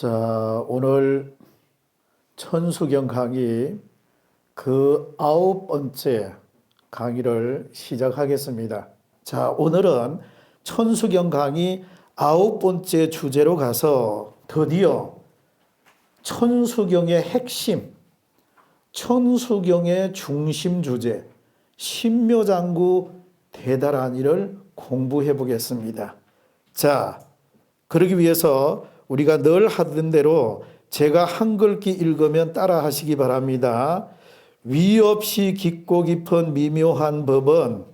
자, 오늘 천수경 강의 그 9번째 강의를 시작하겠습니다. 자, 오늘은 천수경 강의 9번째 주제로 가서 드디어 천수경의 핵심, 천수경의 중심 주제, 신묘장구 대다란이를 공부해 보겠습니다. 자, 그러기 위해서 우리가 늘 하던 대로 제가 한글기 읽으면 따라 하시기 바랍니다. 위 없이 깊고 깊은 미묘한 법은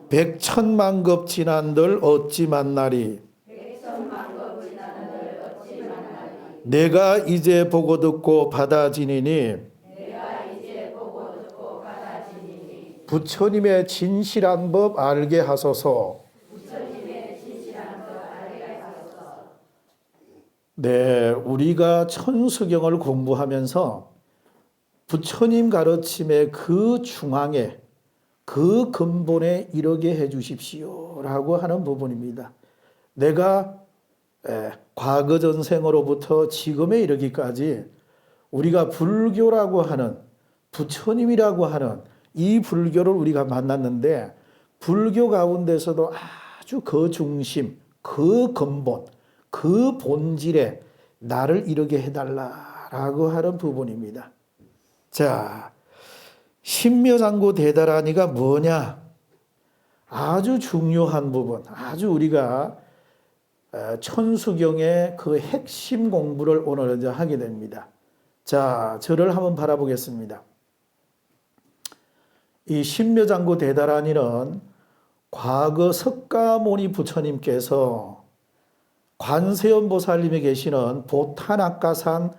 백천만급 지난들 어찌 만나리. 내가 이제 보고 듣고 받아지니니 부처님의 진실한 법 알게 하소서. 네, 우리가 천수경을 공부하면서 부처님 가르침의 그 중앙에 그 근본에 이르게 해 주십시오라고 하는 부분입니다. 내가 과거 전생으로부터 지금에 이르기까지 우리가 불교라고 하는 부처님이라고 하는 이 불교를 우리가 만났는데 불교 가운데서도 아주 그 중심, 그 근본, 그 본질에 나를 이르게 해달라라고 하는 부분입니다. 자, 신묘장구 대다란이가 뭐냐? 아주 중요한 부분, 아주 우리가 천수경의 그 핵심 공부를 오늘 이제 하게 됩니다. 자, 저를 한번 바라보겠습니다. 이 신묘장구 대다란이는 과거 석가모니 부처님께서 관세음보살님이 계시는 보타낙가산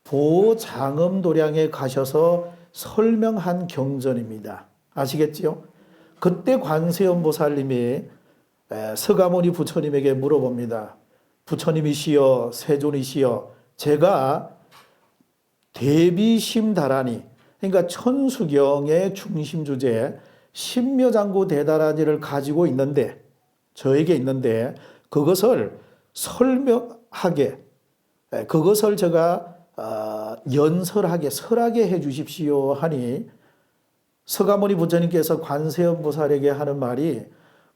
보장음도량에 가셔서 설명한 경전입니다. 아시겠지요? 그때 관세음보살님이 서가모니 부처님에게 물어봅니다. 부처님이시여 세존이시여, 제가 대비심다라니, 그러니까 천수경의 중심 주제 신묘장구 대다란이를 가지고 있는데, 저에게 있는데 그것을 설명하게, 그것을 제가 연설하게, 설하게 해 주십시오 하니 서가모니 부처님께서 관세음보살에게 하는 말이,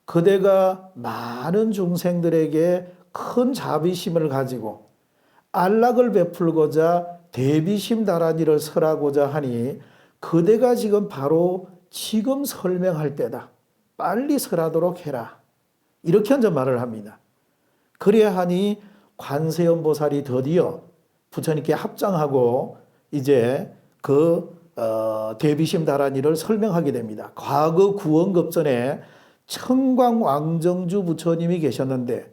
그대가 많은 중생들에게 큰 자비심을 가지고 안락을 베풀고자 대비심다라니를 설하고자 하니 그대가 지금 바로 지금 설명할 때다. 빨리 설하도록 해라. 이렇게 먼저 말을 합니다. 그래야 하니 관세음보살이 드디어 부처님께 합장하고 이제 그 대비심다라니를 설명하게 됩니다. 과거 구원급전에 청광왕정주 부처님이 계셨는데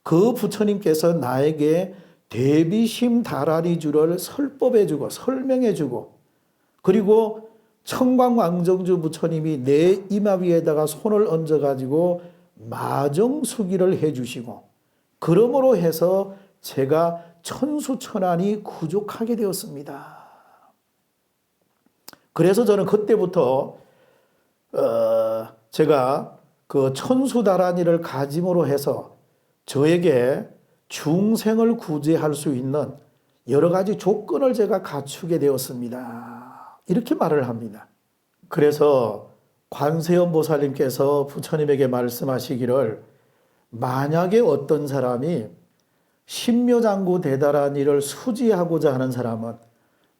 그 부처님께서 나에게 대비심다라니주를 설법해주고 설명해주고, 그리고 청광왕정주 부처님이 내 이마 위에다가 손을 얹어가지고 마정수기를 해주시고, 그러므로 해서 제가 천수천안이 구족하게 되었습니다. 그래서 저는 그때부터 제가 그 천수다라니를 가짐으로 해서 저에게 중생을 구제할 수 있는 여러 가지 조건을 제가 갖추게 되었습니다. 이렇게 말을 합니다. 그래서 관세음보살님께서 부처님에게 말씀하시기를, 만약에 어떤 사람이 신묘장구 대다란이를 수지하고자 하는 사람은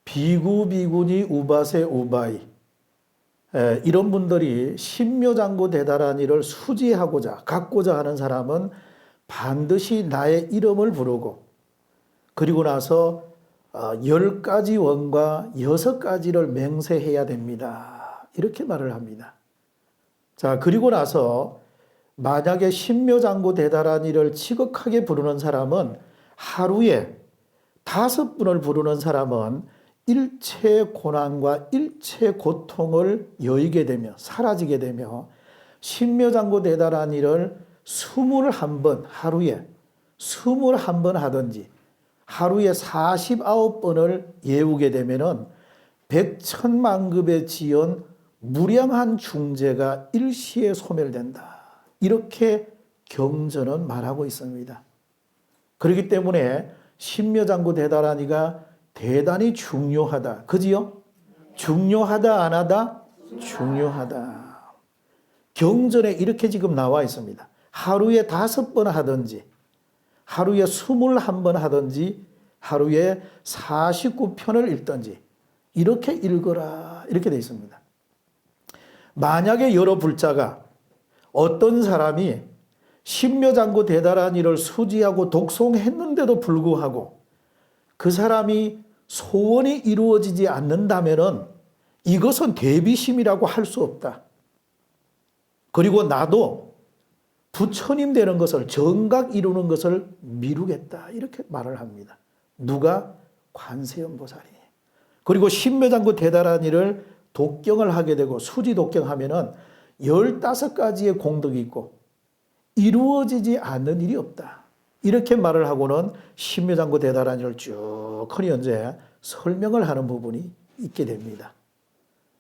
비구, 비구니, 우바세, 우바이, 이런 분들이 신묘장구 대다란이를 수지하고자, 갖고자 하는 사람은 반드시 나의 이름을 부르고, 그리고 나서 10가지 원과 6가지를 맹세해야 됩니다. 이렇게 말을 합니다. 자, 그리고 나서 만약에 신묘장구 대다란이를 지극하게 부르는 사람은 하루에 5분을 부르는 사람은 일체 고난과 일체 고통을 여의게 되며 사라지게 되며, 신묘장구 대다란이를 21번, 하루에 21번 하든지 하루에 49번을 예우게 되면은 백천만급에 지은 무량한 중재가 일시에 소멸된다. 이렇게 경전은 말하고 있습니다. 그렇기 때문에 신묘장구 대다라니가 대단히 중요하다. 그지요? 중요하다 안 하다? 중요하다. 경전에 이렇게 지금 나와 있습니다. 하루에 5번 하든지 하루에 21번 하든지 하루에 49편을 읽든지 이렇게 읽어라 이렇게 되어 있습니다. 만약에 여러 불자가 어떤 사람이 신묘장구 대다라니를 수지하고 독송했는데도 불구하고 그 사람이 소원이 이루어지지 않는다면 이것은 대비심이라고 할 수 없다. 그리고 나도 부처님 되는 것을 정각 이루는 것을 미루겠다 이렇게 말을 합니다. 누가? 관세음보살이. 그리고 신묘장구 대다라니를 독경을 하게 되고 수지 독경하면은 15가지의 공덕이 있고 이루어지지 않는 일이 없다. 이렇게 말을 하고는 신묘장구 대다라니를 쭉 현재 설명을 하는 부분이 있게 됩니다.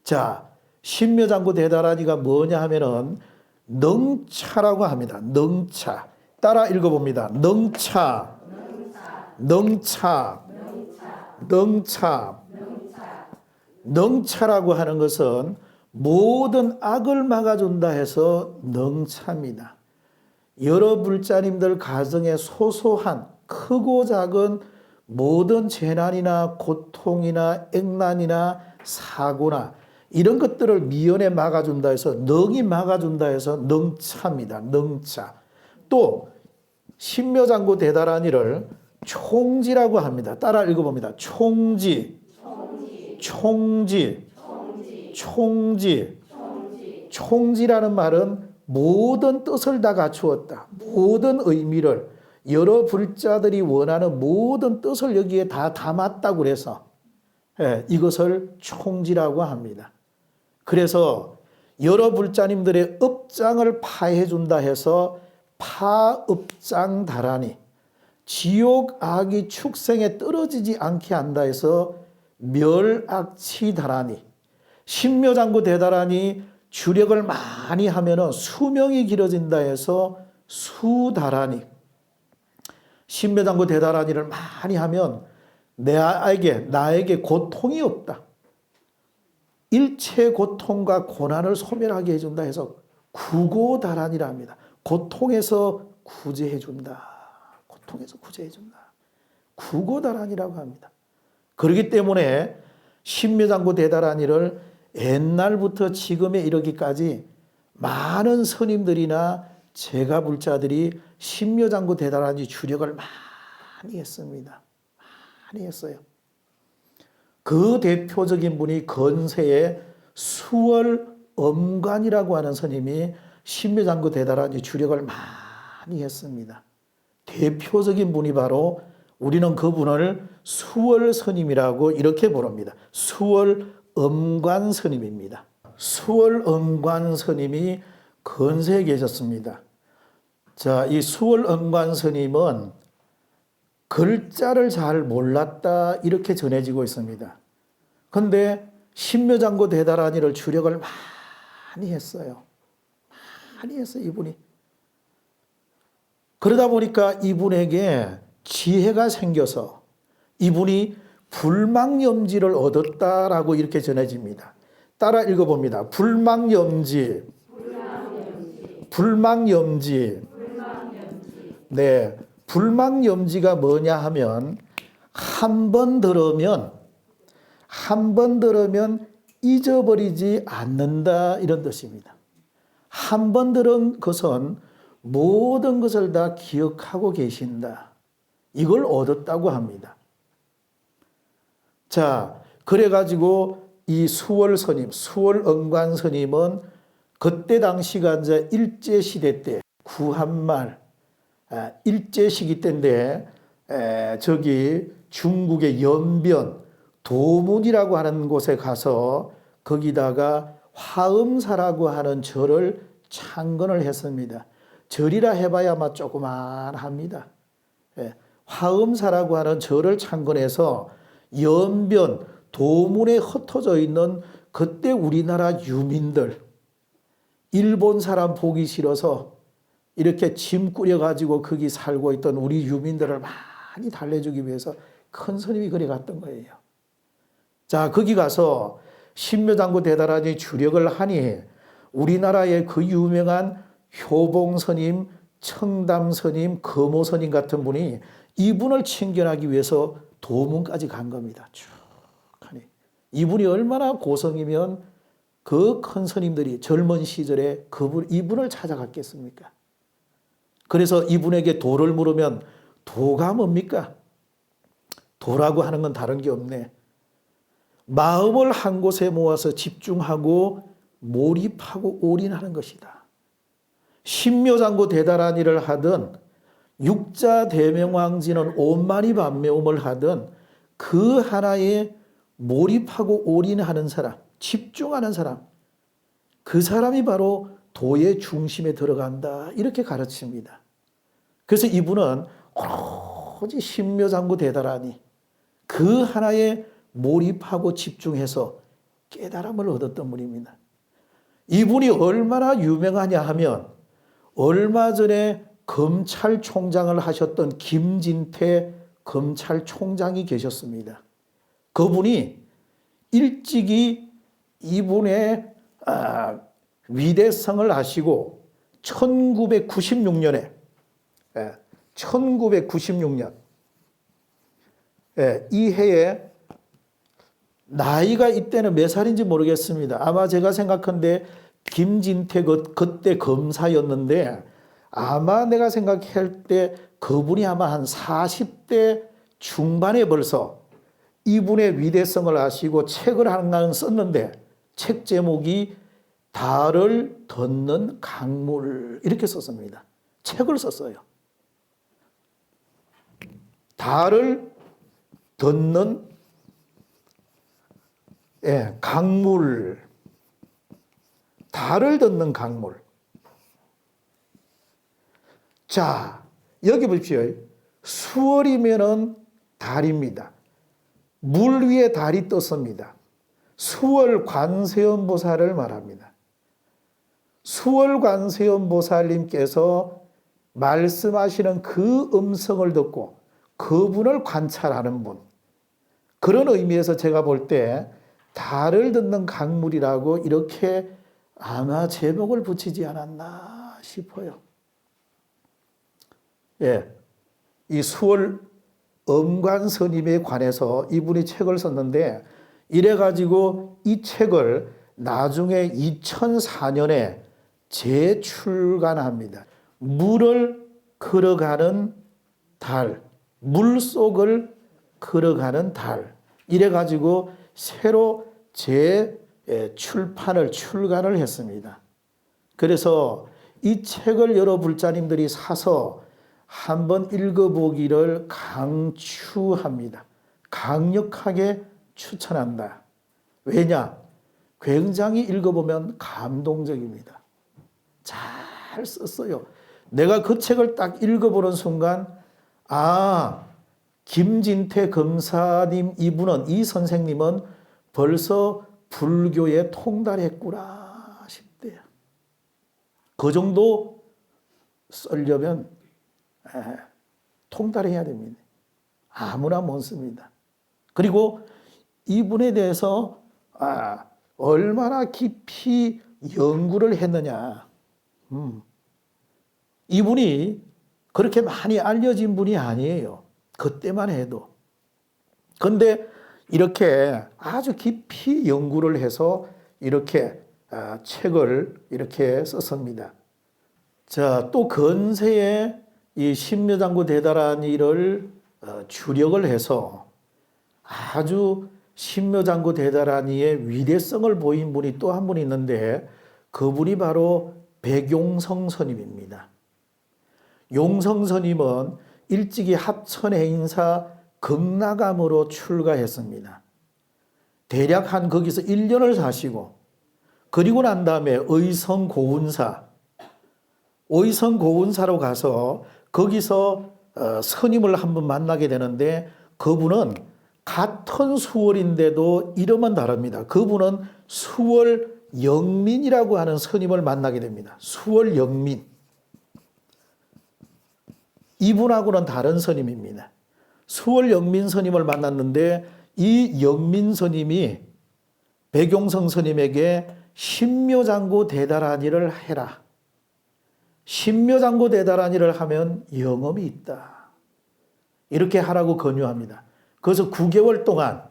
자, 신묘장구 대다라니가 뭐냐 하면은 능차라고 합니다. 능차. 따라 읽어봅니다. 능차. 능차. 능차. 능차라고 하는 것은 모든 악을 막아준다 해서 능차입니다. 여러 불자님들 가정에 소소한 크고 작은 모든 재난이나 고통이나 액난이나 사고나 이런 것들을 미연에 막아준다 해서 능이 막아준다 해서 능차입니다. 능차. 또 신묘장구 대다라니를 총지라고 합니다. 따라 읽어봅니다. 총지. 총지. 총지. 총지라는 말은 모든 뜻을 다 갖추었다. 모든 의미를 여러 불자들이 원하는 모든 뜻을 여기에 다 담았다고 그래서 이것을 총지라고 합니다. 그래서 여러 불자님들의 업장을 파해 준다 해서 파업장다라니, 지옥 악이 축생에 떨어지지 않게 한다 해서 멸악치다라니, 신묘장구 대다라니 주력을 많이 하면은 수명이 길어진다 해서 수다라니, 신묘장구 대다라니를 많이 하면 나에게 고통이 없다. 일체 고통과 고난을 소멸하게 해준다 해서 구고다란이라 합니다. 고통에서 구제해준다. 고통에서 구제해준다. 구고다란이라고 합니다. 그렇기 때문에 신묘장구 대다라니를 옛날부터 지금에 이르기까지 많은 스님들이나 제가불자들이 신묘장구 대다라니 주력을 많이 했습니다. 많이 했어요. 그 대표적인 분이 건세의 수월엄관이라고 하는 스님이 신묘장구 대다라니 주력을 많이 했습니다. 대표적인 분이 바로 우리는 그분을 수월스님이라고 이렇게 부릅니다. 수월엄관 스님입니다. 수월엄관 스님이 건세에 계셨습니다. 자, 이 수월엄관 스님은 글자를 잘 몰랐다 이렇게 전해지고 있습니다. 그런데 신묘장구 대다라니를 주력을 많이 했어요. 많이 했어요, 이분이. 그러다 보니까 이분에게 지혜가 생겨서 이분이 불망염지를 얻었다라고 이렇게 전해집니다. 따라 읽어봅니다. 불망염지. 불망염지. 네. 불망염지가 뭐냐 하면 한 번 들으면 잊어버리지 않는다 이런 뜻입니다. 한 번 들은 것은 모든 것을 다 기억하고 계신다. 이걸 얻었다고 합니다. 자, 그래가지고 이 수월스님, 수월엄관 스님은 그때 당시가 이제 일제시대 때 구한말 일제시기 때인데 저기 중국의 연변 도문이라고 하는 곳에 가서 거기다가 화엄사라고 하는 절을 창건을 했습니다. 절이라 해봐야 아마 조그만합니다. 화엄사라고 하는 절을 창건해서 연변 도문에 흩어져 있는 그때 우리나라 유민들 일본 사람 보기 싫어서 이렇게 짐 꾸려가지고 거기 살고 있던 우리 유민들을 많이 달래주기 위해서 큰 스님이 그래 갔던 거예요. 자, 거기 가서 신묘장구 대다라니 주력을 하니 우리나라의 그 유명한 효봉 스님, 청담 스님, 거모 스님 같은 분이 이분을 친견하기 위해서 도문까지 간 겁니다. 쭉 하니. 이분이 얼마나 고성이면 그 큰 스님들이 젊은 시절에 이분을 찾아갔겠습니까? 그래서 이분에게 도를 물으면 도가 뭡니까? 도라고 하는 건 다른 게 없네. 마음을 한 곳에 모아서 집중하고 몰입하고 올인하는 것이다. 신묘장구 대단한 일을 하든 육자대명왕지는 온만이 반매움을 하든 그 하나에 몰입하고 올인하는 사람, 집중하는 사람, 그 사람이 바로 도의 중심에 들어간다. 이렇게 가르칩니다. 그래서 이분은 오로지 신묘장구 대단하니 그 하나에 몰입하고 집중해서 깨달음을 얻었던 분입니다. 이분이 얼마나 유명하냐 하면 얼마 전에 검찰총장을 하셨던 김진태 검찰총장이 계셨습니다. 그분이 일찍이 이분의 위대성을 아시고 1996년 이 해에 나이가 이때는 몇 살인지 모르겠습니다. 아마 제가 생각한데 김진태 그때 검사였는데 아마 내가 생각할 때 그분이 아마 한 40대 중반에 벌써 이분의 위대성을 아시고 책을 하나 썼는데 책 제목이 달을 걷는 강물 이렇게 썼습니다. 책을 썼어요. 달을 걷는 강물. 달을 걷는 강물. 자, 여기 보십시오. 수월이면은 달입니다. 물 위에 달이 떴습니다. 수월 관세음보살을 말합니다. 수월 관세음보살님께서 말씀하시는 그 음성을 듣고 그분을 관찰하는 분. 그런 의미에서 제가 볼 때 달을 듣는 강물이라고 이렇게 아마 제목을 붙이지 않았나 싶어요. 예, 이 수월 엄관 스님에 관해서 이분이 책을 썼는데 이래가지고 이 책을 나중에 2004년에 재출간합니다. 물을 걸어가는 달, 물속을 걸어가는 달. 이래가지고 새로 출간을 했습니다. 그래서 이 책을 여러 불자님들이 사서 한번 읽어보기를 강추합니다. 강력하게 추천한다. 왜냐? 굉장히 읽어보면 감동적입니다. 잘 썼어요. 내가 그 책을 딱 읽어보는 순간 김진태 검사님 이 선생님은 벌써 불교에 통달했구나 싶대요. 그 정도 쓰려면 통달해야 됩니다. 아무나 못 씁니다. 그리고 이분에 대해서 얼마나 깊이 연구를 했느냐. 이분이 그렇게 많이 알려진 분이 아니에요. 그때만 해도. 그런데 이렇게 아주 깊이 연구를 해서 이렇게 책을 이렇게 썼습니다. 자, 또 근세에 이 신묘장구 대단한 일을 주력을 해서 아주 신묘장구 대단한이의 위대성을 보인 분이 또 한 분 있는데 그분이 바로 백용성 스님입니다. 용성 스님은 일찍이 합천해인사 극락암으로 출가했습니다. 대략 거기서 1년을 사시고 그리고 난 다음에 의성고운사로 가서 거기서 스님을 한번 만나게 되는데 그분은 같은 수월인데도 이름은 다릅니다. 그분은 수월영민이라고 하는 스님을 만나게 됩니다. 수월영민. 이분하고는 다른 스님입니다. 수월 영민 스님을 만났는데 이 영민 스님이 백용성 스님에게 신묘장구 대다라니를 해라. 신묘장구 대다라니를 하면 영업이 있다. 이렇게 하라고 권유합니다. 그래서 9개월 동안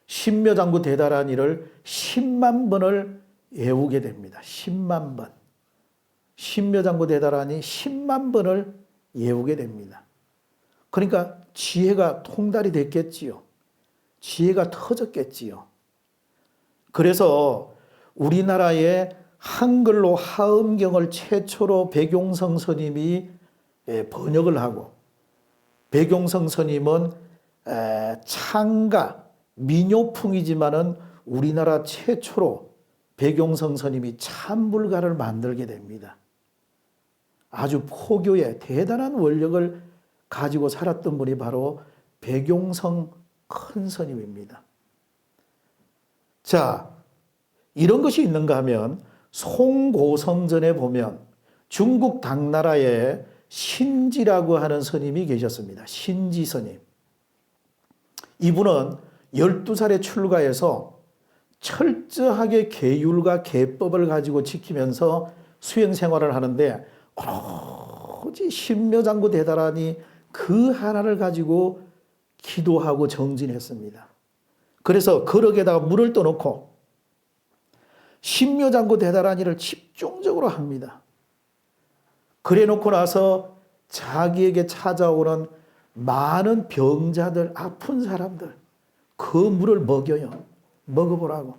신묘장구 대다라니를 10만 번을 외우게 됩니다. 10만 번. 신묘장구 대다라니 10만 번을 외우게 됩니다. 그러니까 지혜가 통달이 됐겠지요. 지혜가 터졌겠지요. 그래서 우리나라에 한글로 하음경을 최초로 백용성 스님이 번역을 하고, 백용성 스님은 창가, 민요풍이지만은 우리나라 최초로 백용성 스님이 참불가를 만들게 됩니다. 아주 포교의 대단한 원력을 가지고 살았던 분이 바로 백용성 큰 스님입니다. 자, 이런 것이 있는가 하면 송고성전에 보면 중국 당나라에 신지라고 하는 스님이 계셨습니다. 신지 스님. 이분은 12살에 출가해서 철저하게 계율과 계법을 가지고 지키면서 수행 생활을 하는데 오로지 신묘장구 대다라니 그 하나를 가지고 기도하고 정진했습니다. 그래서 거럭에다가 물을 떠놓고 신묘장구 대다라니를 집중적으로 합니다. 그래 놓고 나서 자기에게 찾아오는 많은 병자들, 아픈 사람들, 그 물을 먹여요. 먹어보라고.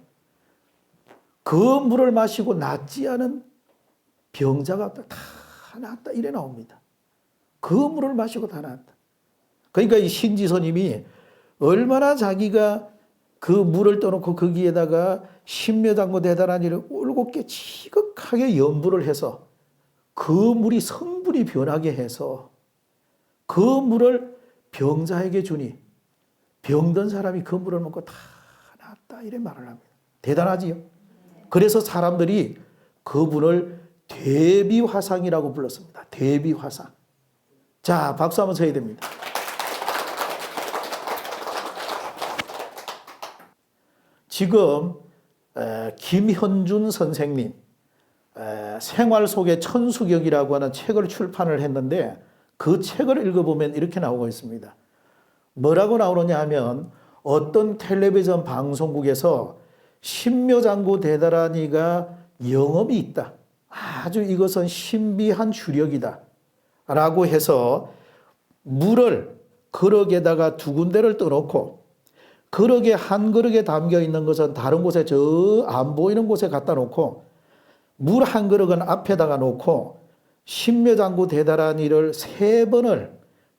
그 물을 마시고 낫지 않은 병자가 다 낫다 이래 나옵니다. 그 물을 마시고 다 낫다. 그러니까 이 신지스님이 얼마나 자기가 그 물을 떠놓고 거기에다가 신묘장구 대다라니를 올곧게 지극하게 염불을 해서 그 물이 성분이 변하게 해서 그 물을 병자에게 주니 병든 사람이 그 물을 먹고 다 낫다 이래 말을 합니다. 대단하지요. 그래서 사람들이 그분을 대비화상이라고 불렀습니다. 대비화상. 자, 박수 한번 쳐야 됩니다. 지금 김현준 선생님 생활 속의 천수경이라고 하는 책을 출판을 했는데 그 책을 읽어보면 이렇게 나오고 있습니다. 뭐라고 나오느냐 하면 어떤 텔레비전 방송국에서 신묘장구 대다라니가 영업이 있다. 아주 이것은 신비한 주력이다. 라고 해서 물을 그릇에다가 두 군데를 떠놓고 그릇에 한 그릇에 담겨 있는 것은 다른 곳에 저 안 보이는 곳에 갖다 놓고 물 한 그릇은 앞에다가 놓고 신묘장구 대다라니를 3번을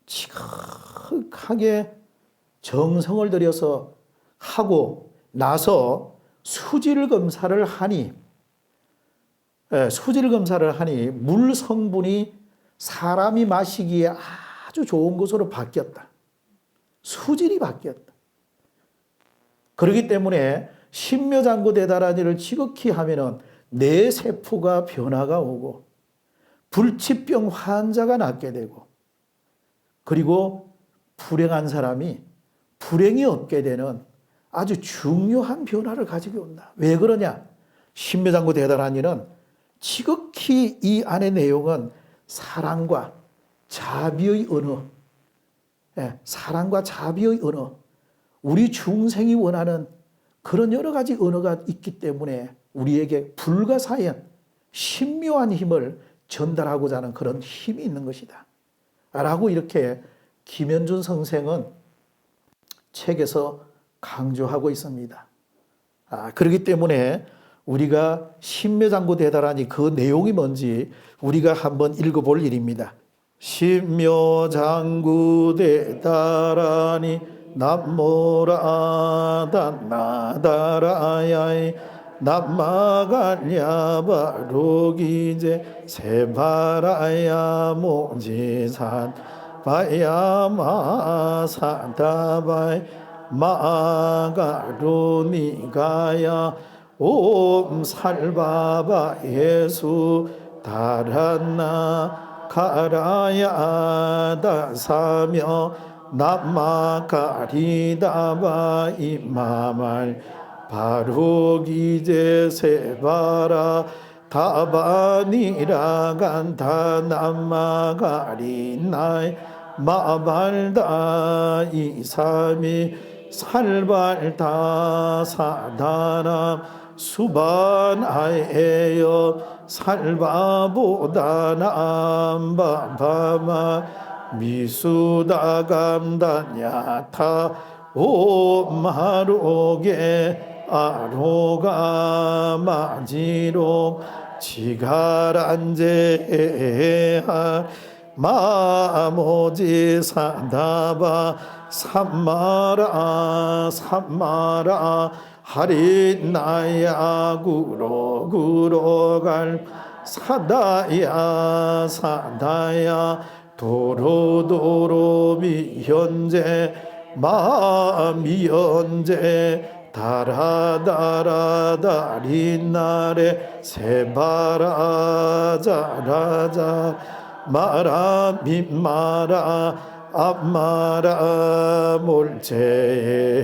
지극하게 정성을 들여서 하고 나서 수질 검사를 하니 물 성분이 사람이 마시기에 아주 좋은 것으로 바뀌었다. 수질이 바뀌었다. 그렇기 때문에 신묘장구 대다라니를 지극히 하면은 뇌 세포가 변화가 오고 불치병 환자가 낫게 되고 그리고 불행한 사람이 불행이 없게 되는 아주 중요한 변화를 가지고 온다. 왜 그러냐? 신묘장구 대다라니는 지극히 이 안의 내용은 사랑과 자비의 언어, 사랑과 자비의 언어, 우리 중생이 원하는 그런 여러 가지 언어가 있기 때문에 우리에게 불가사의한 신묘한 힘을 전달하고자 하는 그런 힘이 있는 것이다. 라고 이렇게 김현준 선생은 책에서 강조하고 있습니다. 그렇기 때문에 우리가 신묘장구 대다라니 그 내용이 뭔지 우리가 한번 읽어볼 일입니다. 신묘장구 대다라니 남모라다 나다라야이 남마가냐바로기제 세바라야 모지산 바야마사다바이 마가로니가야 옴 살바바 예수 다란나 가라야다 사며 남마가리다바 이마말 바루기제 세바라 다바니라간다 남마가리나이 마발다 이삼이 살발다 사다람 수반아에요 살바보다 남바바마 미수다감다냐타 오마로게 아로가 마지로 지가란제하 마모지 사다바 삼마라 하리나야 구로갈 사다야 도로도로 미현재 마미현재 다라다라다리나래 세바라자라자 마라 민마라 앞마라 몰제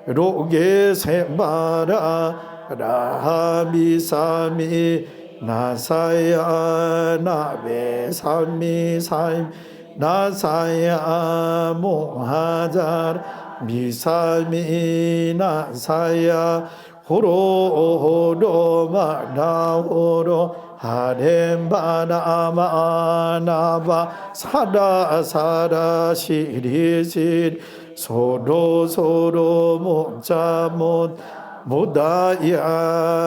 로게 세마라 라미사미 나사야 나베사미 사임 나사야 모하잘 미사미 나사야 호로 마나호로 하렘바나마나바 사라사라 시리시리 서로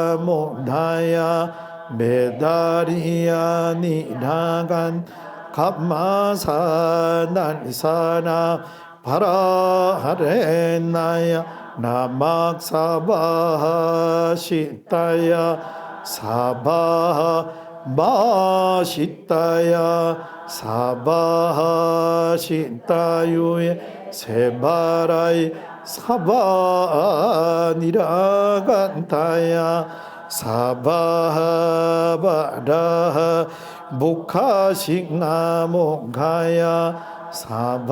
못다야 메다리야 니나간 갑마사 난사나 바라하레나야 나막사바 시타야 사바 마시타야 사바 시타유에 세바라이 사바니라간타야 사바바라 목하싱나모가야 사바바나마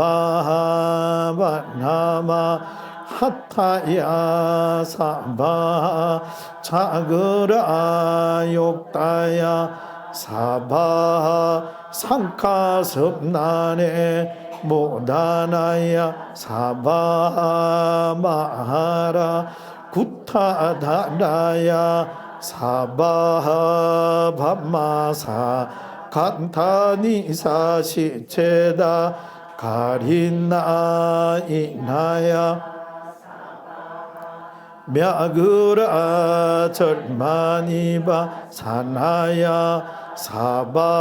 하타야 사바 자그라 욕다야 사바 상카섭나네 모다나야 사바마하라 구타다나야 사바밤마사 간타니사 시체다 가린나이나야 мя그라 절마니바 사나야 사바나모라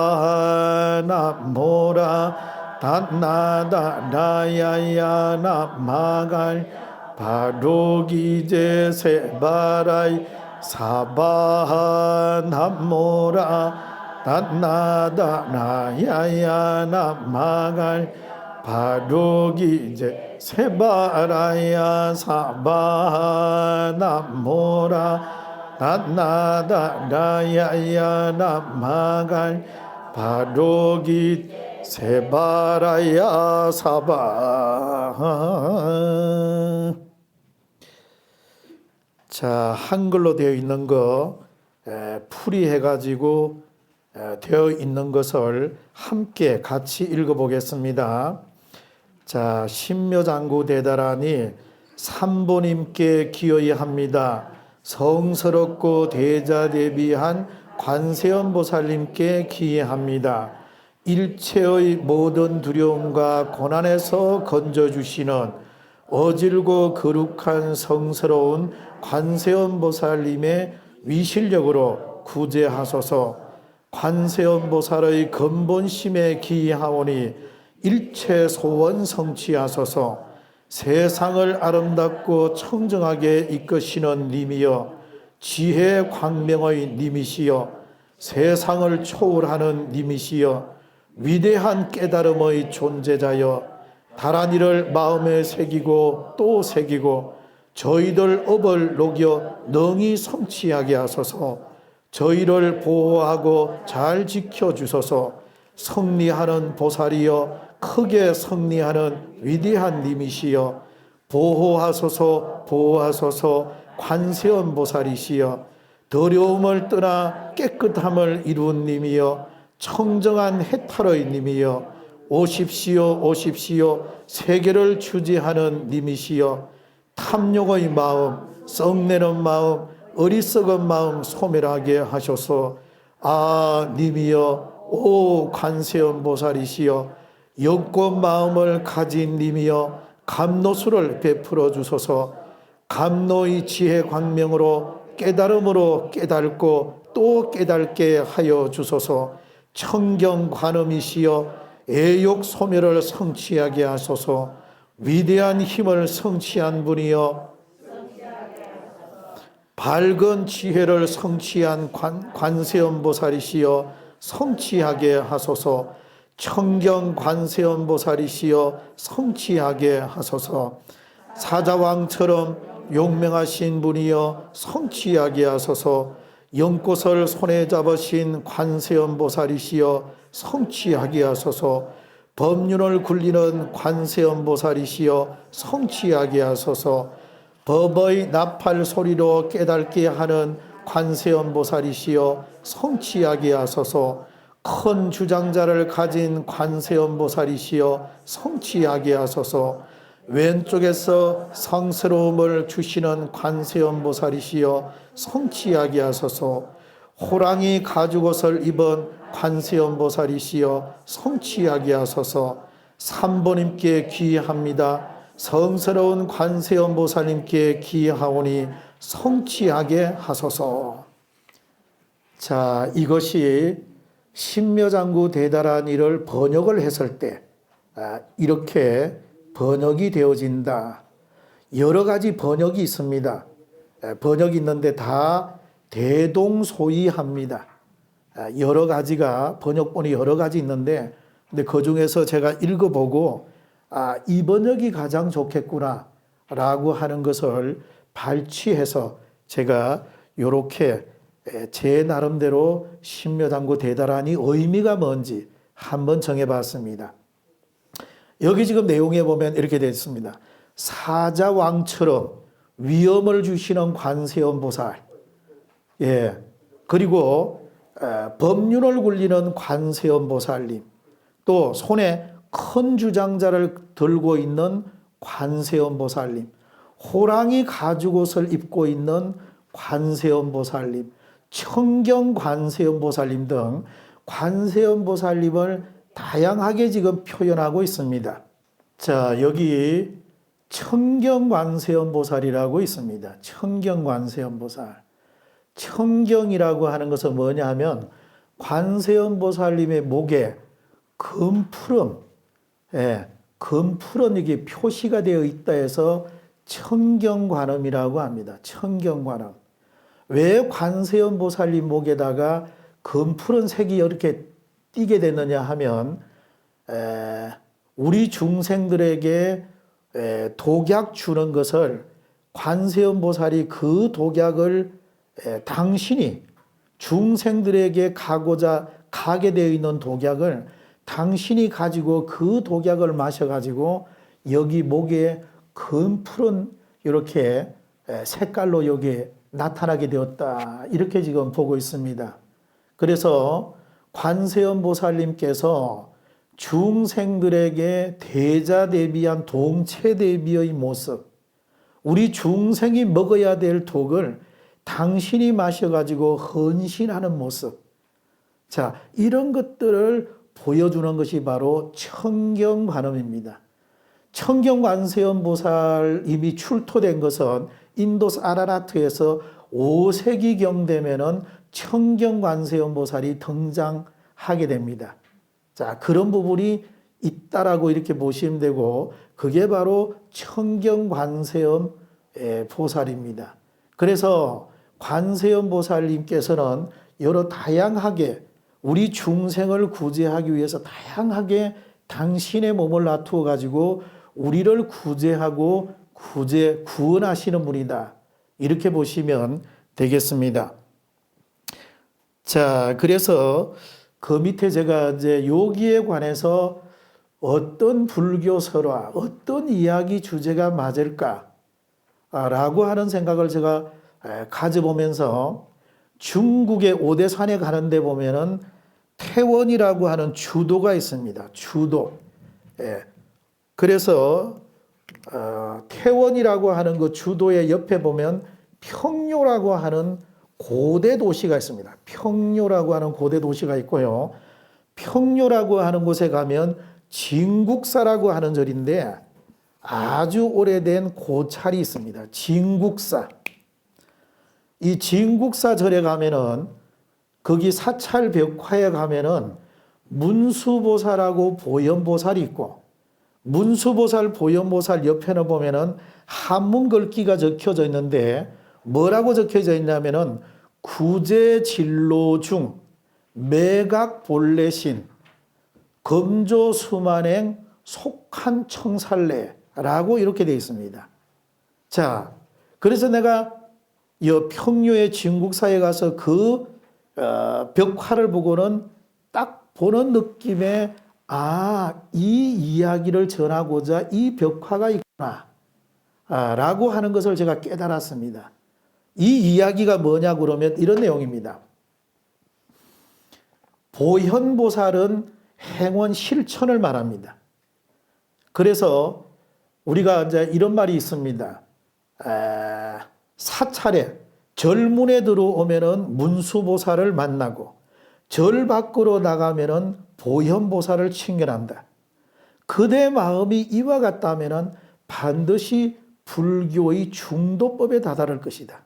단나다나야야 나마갈 바로기제 세바라이 사바나모라 단나다나야야 나마갈 바로기제 세바라야 사바나모라 단나다나야야 나마갈 바로기 세바라야 사바. 자, 한글로 되어 있는 거 풀이해 가지고 되어 있는 것을 함께 같이 읽어보겠습니다. 자, 신묘장구 대다라니 삼보님께 기여합니다. 성스럽고 대자대비한 관세음보살님께 기여합니다. 일체의 모든 두려움과 고난에서 건져주시는 어질고 거룩한 성스러운 관세음보살님의 위실력으로 구제하소서. 관세음보살의 근본심에 기하오니 일체 소원 성취하소서. 세상을 아름답고 청정하게 이끄시는 님이여 지혜 광명의 님이시여 세상을 초월하는 님이시여 위대한 깨달음의 존재자여 다란이를 마음에 새기고 또 새기고 저희들 업을 녹여 능히 성취하게 하소서. 저희를 보호하고 잘 지켜주소서. 승리하는 보살이여 크게 승리하는 위대한 님이시여 보호하소서 보호하소서 관세음 보살이시여 더러움을 떠나 깨끗함을 이룬 님이여 청정한 해탈의 님이여 오십시오 오십시오 세계를 주지하는 님이시여 탐욕의 마음 썩내는 마음 어리석은 마음 소멸하게 하소서 아 님이여 오 관세음 보살이시여 영권 마음을 가진 님이여 감노수를 베풀어 주소서 감노의 지혜 광명으로 깨달음으로 깨닫고 또 깨닫게 하여 주소서 청경관음이시여 애욕 소멸을 성취하게 하소서 위대한 힘을 성취한 분이여 밝은 지혜를 성취한 관세음 보살이시여 성취하게 하소서 청경 관세음 보살이시여 성취하게 하소서 사자왕처럼 용맹하신 분이여 성취하게 하소서 연꽃을 손에 잡으신 관세음 보살이시여 성취하게 하소서 법륜을 굴리는 관세음 보살이시여 성취하게 하소서 법의 나팔 소리로 깨닫게 하는 관세음 보살이시여 성취하게 하소서 큰 주장자를 가진 관세음 보살이시여 성취하게 하소서 왼쪽에서 성스러움을 주시는 관세음 보살이시여 성취하게 하소서 호랑이 가죽옷을 입은 관세음 보살이시여 성취하게 하소서 3번님께 기합니다. 성스러운 관세음 보살님께 기하오니 성취하게 하소서. 자, 이것이 신묘장구 대단한 일을 번역을 했을 때 이렇게 번역이 되어진다. 여러 가지 번역이 있습니다. 번역이 있는데 다 대동소이합니다. 여러 가지가 번역본이 여러 가지 있는데 근데 그 중에서 제가 읽어보고 이 번역이 가장 좋겠구나 라고 하는 것을 발췌해서 제가 이렇게 제 나름대로 신묘장구 대단하니 의미가 뭔지 한번 정해봤습니다. 여기 지금 내용에 보면 이렇게 되어 있습니다. 사자왕처럼 위엄을 주시는 관세음 보살, 예, 그리고 법륜을 굴리는 관세음 보살님, 또 손에 큰 주장자를 들고 있는 관세음 보살님, 호랑이 가죽옷을 입고 있는 관세음 보살님, 청경 관세음 보살님 등 관세음 보살님을 다양하게 지금 표현하고 있습니다. 자, 여기 청경 관세음 보살이라고 있습니다. 청경 관세음 보살. 청경이라고 하는 것은 뭐냐 하면 관세음 보살님의 목에 금푸름, 금푸름 이게 표시가 되어 있다 해서 청경관음이라고 합니다. 청경관음. 왜 관세음 보살님 목에다가 금푸른 색이 이렇게 띄게 되느냐 하면 우리 중생들에게 독약 주는 것을 관세음 보살이 그 독약을 당신이 중생들에게 가게 되어 있는 독약을 당신이 가지고 그 독약을 마셔가지고 여기 목에 금푸른 이렇게 색깔로 여기 나타나게 되었다. 이렇게 지금 보고 있습니다. 그래서 관세음 보살님께서 중생들에게 대자대비한 동체대비의 모습, 우리 중생이 먹어야 될 독을 당신이 마셔가지고 헌신하는 모습, 자, 이런 것들을 보여주는 것이 바로 청경관음입니다. 청경관세음 보살님이 출토된 것은 인도 사라나트에서 5세기경 되면은 청경관세음 보살이 등장하게 됩니다. 자, 그런 부분이 있다라고 이렇게 보시면 되고, 그게 바로 청경관세음 보살입니다. 그래서 관세음 보살님께서는 여러 다양하게 우리 중생을 구제하기 위해서 다양하게 당신의 몸을 놔두어 가지고 우리를 구제하고 구원하시는 분이다. 이렇게 보시면 되겠습니다. 자, 그래서 그 밑에 제가 이제 여기에 관해서 어떤 불교 설화, 어떤 이야기 주제가 맞을까? 라고 하는 생각을 제가 가져보면서 중국의 오대산에 가는데 보면은 태원이라고 하는 주도가 있습니다. 주도. 그래서 태원이라고 하는 그 주도의 옆에 보면 평묘라고 하는 고대 도시가 있습니다. 평묘라고 하는 고대 도시가 있고요. 평묘라고 하는 곳에 가면 진국사라고 하는 절인데 아주 오래된 고찰이 있습니다. 진국사. 이 진국사 절에 가면은 거기 사찰 벽화에 가면은 문수보살하고 보현보살이 있고 문수보살, 보현보살 옆에는 보면은 한문 글귀가 적혀져 있는데 뭐라고 적혀져 있냐면은 구제진로중 매각본래신 검조수만행 속한청살래라고 이렇게 되어 있습니다. 자, 그래서 내가 이 평묘의 진국사에 가서 그 벽화를 보고는 딱 보는 느낌에 이 이야기를 전하고자 이 벽화가 있구나 라고 하는 것을 제가 깨달았습니다. 이 이야기가 뭐냐 그러면 이런 내용입니다. 보현보살은 행원 실천을 말합니다. 그래서 우리가 이제 이런 말이 있습니다. 사찰에 절문에 들어오면은 문수보살을 만나고 절 밖으로 나가면은 보현보살을 친견한다. 그대 마음이 이와 같다면은 반드시 불교의 중도법에 다다를 것이다.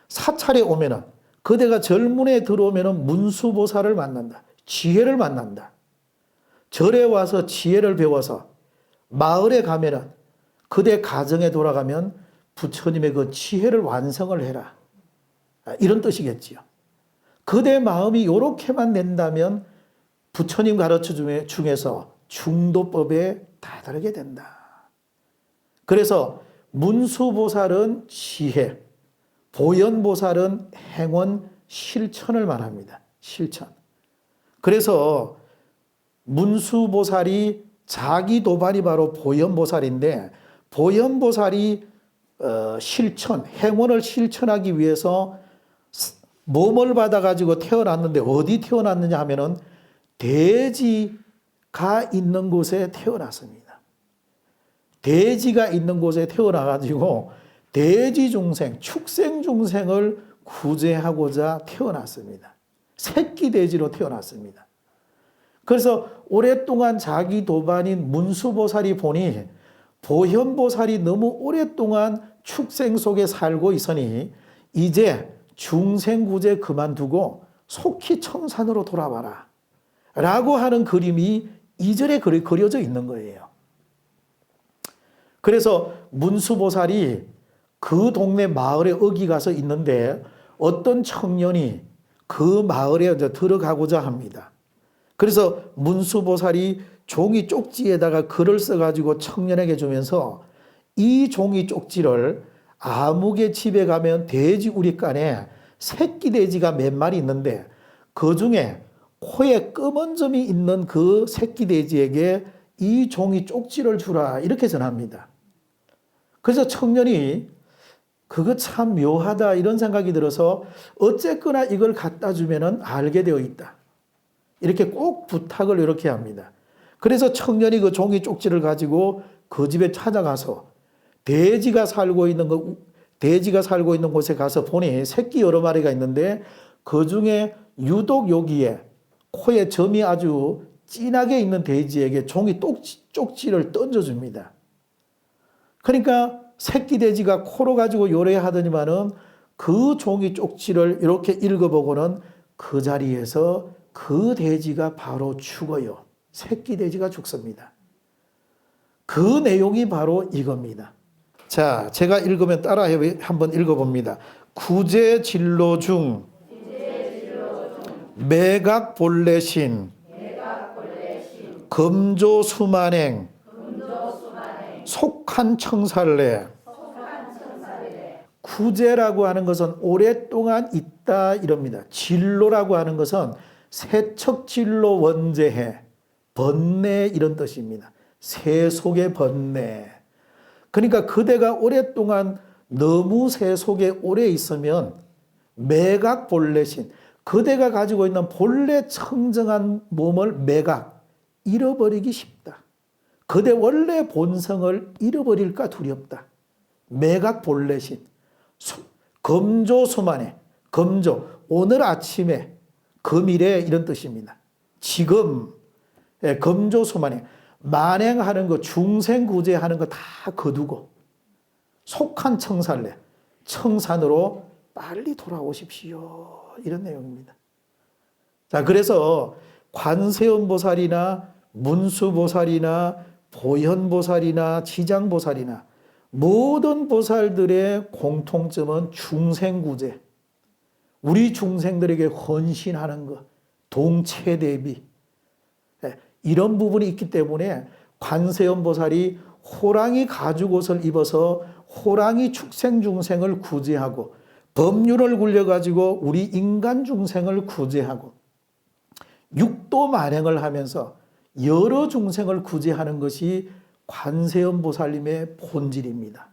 사찰에 오면은 그대가 절문에 들어오면은 문수보살을 만난다. 지혜를 만난다. 절에 와서 지혜를 배워서 마을에 가면은 그대 가정에 돌아가면 부처님의 그 지혜를 완성을 해라. 이런 뜻이겠지요. 그대 마음이 이렇게만 낸다면 부처님 가르쳐 중에서 중도법에 다다르게 된다. 그래서 문수보살은 지혜, 보현보살은 행원 실천을 말합니다. 실천. 그래서 문수보살이 자기 도반이 바로 보현보살인데 보현보살이 실천, 행원을 실천하기 위해서 몸을 받아가지고 태어났는데 어디 태어났느냐 하면은 돼지가 있는 곳에 태어났습니다. 돼지가 있는 곳에 태어나가지고 돼지 중생, 축생 중생을 구제하고자 태어났습니다. 새끼 돼지로 태어났습니다. 그래서 오랫동안 자기 도반인 문수보살이 보니 보현보살이 너무 오랫동안 축생 속에 살고 있으니 이제 중생구제 그만두고 속히 청산으로 돌아와라 라고 하는 그림이 이절에 그려져 있는 거예요. 그래서 문수보살이 그 동네 마을에 어기 가서 있는데 어떤 청년이 그 마을에 들어가고자 합니다. 그래서 문수보살이 종이 쪽지에다가 글을 써가지고 청년에게 주면서 이 종이 쪽지를 아무개 집에 가면 돼지 우리간에 새끼 돼지가 몇 마리 있는데 그 중에 코에 검은 점이 있는 그 새끼 돼지에게 이 종이 쪽지를 주라 이렇게 전합니다. 그래서 청년이 그거 참 묘하다 이런 생각이 들어서 어쨌거나 이걸 갖다 주면은 알게 되어 있다. 이렇게 꼭 부탁을 이렇게 합니다. 그래서 청년이 그 종이 쪽지를 가지고 그 집에 찾아가서 돼지가 살고 있는 곳에 가서 보니 새끼 여러 마리가 있는데 그 중에 유독 여기에 코에 점이 아주 진하게 있는 돼지에게 종이 쪽지를 던져줍니다. 그러니까 새끼 돼지가 코로 가지고 요래하더니만은 그 종이 쪽지를 이렇게 읽어보고는 그 자리에서 그 돼지가 바로 죽어요. 새끼 돼지가 죽습니다. 그 내용이 바로 이겁니다. 자, 제가 읽으면 따라 한번 읽어봅니다. 구제진로중 매각본래신 검조수만행 속한청살래. 구제라고 하는 것은 오랫동안 있다 이럽니다. 진로라고 하는 것은 세척질로 원재해. 번뇌 이런 뜻입니다. 세속의 번뇌. 그러니까 그대가 오랫동안 너무 세속에 오래 있으면 매각 본래신, 그대가 가지고 있는 본래 청정한 몸을 매각, 잃어버리기 쉽다. 그대 원래 본성을 잃어버릴까 두렵다. 매각 본래신, 금조수만에, 금조, 오늘 아침에, 금일에 이런 뜻입니다. 지금, 금조수만에, 만행하는 거, 중생구제하는 거 다 거두고, 속한 청산래, 청산으로 빨리 돌아오십시오. 이런 내용입니다. 자, 그래서 관세음보살이나 문수보살이나 보현보살이나 지장보살이나 모든 보살들의 공통점은 중생구제, 우리 중생들에게 헌신하는 것, 동체대비, 이런 부분이 있기 때문에 관세음보살이 호랑이 가죽옷을 입어서 호랑이 축생 중생을 구제하고 법률을 굴려가지고 우리 인간 중생을 구제하고 육도 만행을 하면서 여러 중생을 구제하는 것이 관세음보살님의 본질입니다.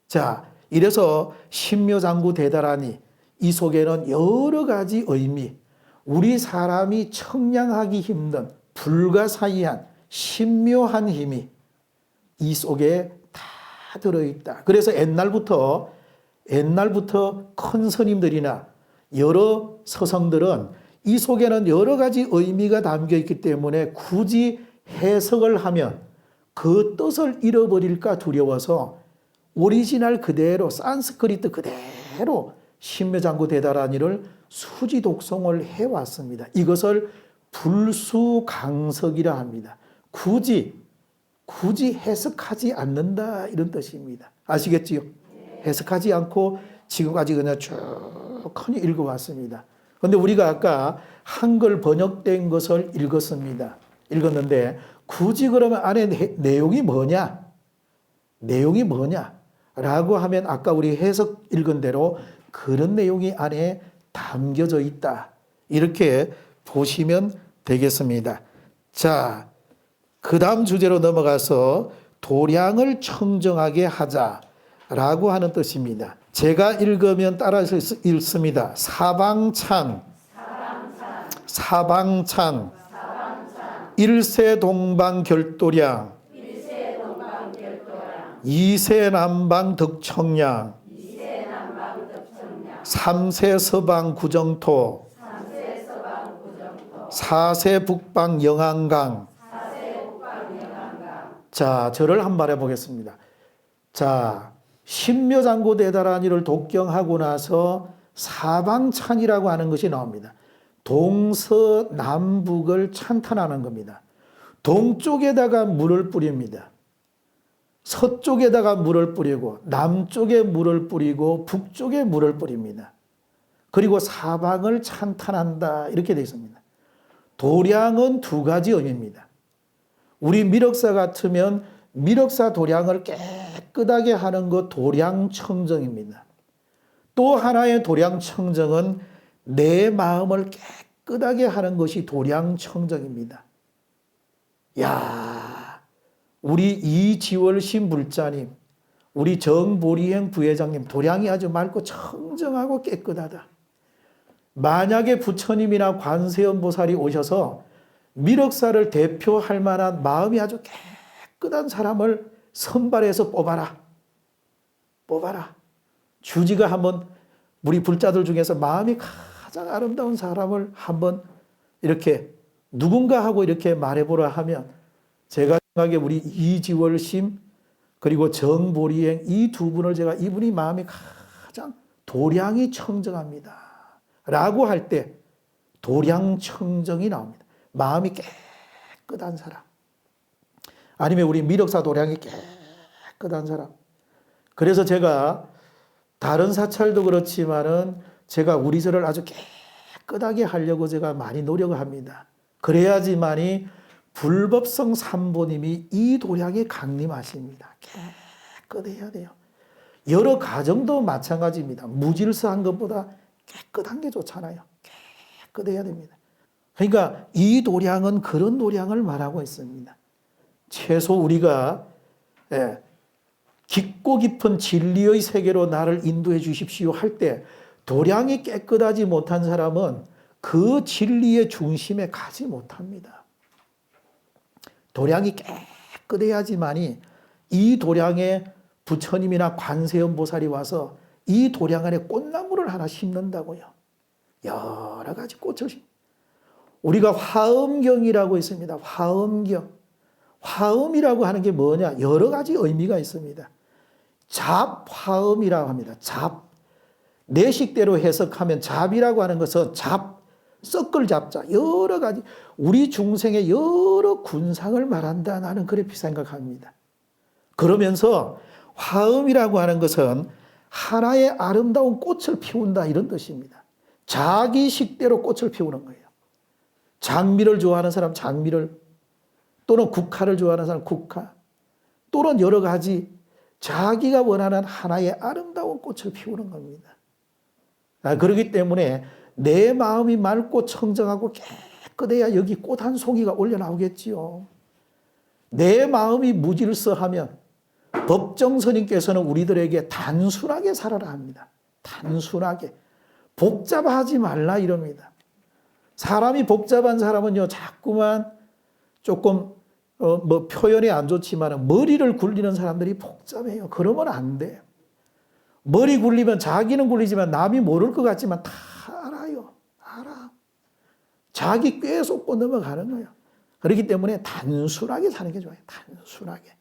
자, 이래서 신묘장구 대다라니 이 속에는 여러 가지 의미, 우리 사람이 청량하기 힘든 불가사의한 신묘한 힘이 이 속에 다 들어있다. 그래서 옛날부터 큰 스님들이나 여러 서성들은 이 속에는 여러 가지 의미가 담겨 있기 때문에 굳이 해석을 하면 그 뜻을 잃어버릴까 두려워서 오리지널 그대로 산스크리트 그대로 신묘장구 대다라니를 수지 독송을 해왔습니다. 이것을 불수강석이라 합니다. 굳이 해석하지 않는다 이런 뜻입니다. 아시겠지요? 해석하지 않고 지금까지 그냥 쭉 흔히 읽어왔습니다. 그런데 우리가 아까 한글 번역된 것을 읽었는데 굳이 그러면 안에 내용이 뭐냐? 내용이 뭐냐라고 하면 아까 우리 해석 읽은 대로 그런 내용이 안에 담겨져 있다. 이렇게 보시면 되겠습니다. 자, 그 다음 주제로 넘어가서 도량을 청정하게 하자라고 하는 뜻입니다. 제가 읽으면 따라서 읽습니다. 사방찬 일세동방결도량 이세남방덕청량 삼세서방구정토 사세북방영안강. 자, 저를 한번 말해보겠습니다. 자, 신묘장구 대다라니를 독경하고 나서 사방찬이라고 하는 것이 나옵니다. 동서남북을 찬탄하는 겁니다. 동쪽에다가 물을 뿌립니다. 서쪽에다가 물을 뿌리고 남쪽에 물을 뿌리고 북쪽에 물을 뿌립니다. 그리고 사방을 찬탄한다 이렇게 되어 있습니다. 도량은 두 가지 의미입니다. 우리 미륵사 같으면 미륵사 도량을 깨끗하게 하는 것 도량청정입니다. 또 하나의 도량청정은 내 마음을 깨끗하게 하는 것이 도량청정입니다. 야, 우리 이지월신 불자님, 우리 정보리행 부회장님 도량이 아주 맑고 청정하고 깨끗하다. 만약에 부처님이나 관세음보살이 오셔서 미륵사를 대표할 만한 마음이 아주 깨끗한 사람을 선발해서 뽑아라. 주지가 한번 우리 불자들 중에서 마음이 가장 아름다운 사람을 한번 이렇게 누군가 하고 이렇게 말해보라 하면 제가 생각에 우리 이지월심 그리고 정보리행 이 두 분을 제가 이분이 마음이 가장 도량이 청정합니다. 라고 할 때 도량청정이 나옵니다. 마음이 깨끗한 사람. 아니면 우리 미륵사 도량이 깨끗한 사람. 그래서 제가 다른 사찰도 그렇지만은 제가 우리 절을 아주 깨끗하게 하려고 제가 많이 노력을 합니다. 그래야지만이 불법성 삼보님이 이 도량에 강림하십니다. 깨끗해야 돼요. 여러 가정도 마찬가지입니다. 무질서한 것보다 깨끗한 게 좋잖아요. 깨끗해야 됩니다. 그러니까 이 도량은 그런 도량을 말하고 있습니다. 최소 우리가 깊고 깊은 진리의 세계로 나를 인도해 주십시오 할 때 도량이 깨끗하지 못한 사람은 그 진리의 중심에 가지 못합니다. 도량이 깨끗해야지만이 이 도량에 부처님이나 관세음보살이 와서 이 도량 안에 꽃나무를 하나 심는다고요. 여러 가지 꽃을 우리가 화엄경이라고 있습니다. 화엄경. 화엄이라고 하는 게 뭐냐? 여러 가지 의미가 있습니다. 잡화엄이라고 합니다. 잡. 내식대로 해석하면 잡이라고 하는 것은 썩을 잡자. 여러 가지 우리 중생의 여러 군상을 말한다. 나는 그렇게 생각합니다. 그러면서 화엄이라고 하는 것은 하나의 아름다운 꽃을 피운다 이런 뜻입니다. 자기 식대로 꽃을 피우는 거예요. 장미를 좋아하는 사람 장미를, 또는 국화를 좋아하는 사람 국화, 또는 여러 가지 자기가 원하는 하나의 아름다운 꽃을 피우는 겁니다. 그렇기 때문에 내 마음이 맑고 청정하고 깨끗해야 여기 꽃 한 송이가 올려나오겠지요. 내 마음이 무질서하면 법정스님께서는 우리들에게 단순하게 살아라 합니다. 단순하게. 복잡하지 말라 이럽니다. 사람이 복잡한 사람은요, 자꾸만 조금 표현이 안 좋지만 머리를 굴리는 사람들이 복잡해요. 그러면 안 돼요. 머리 굴리면 자기는 굴리지만 남이 모를 것 같지만 다 알아요. 알아. 자기 꾀에 속고 넘어가는 거예요. 그렇기 때문에 단순하게 사는 게 좋아요. 단순하게.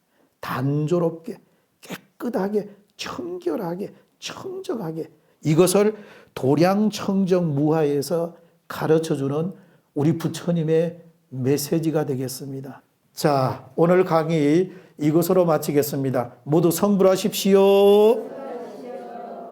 단조롭게, 깨끗하게, 청결하게, 청정하게. 이것을 도량청정무화에서 가르쳐주는 우리 부처님의 메시지가 되겠습니다. 자, 오늘 강의 이것으로 마치겠습니다. 모두 성불하십시오.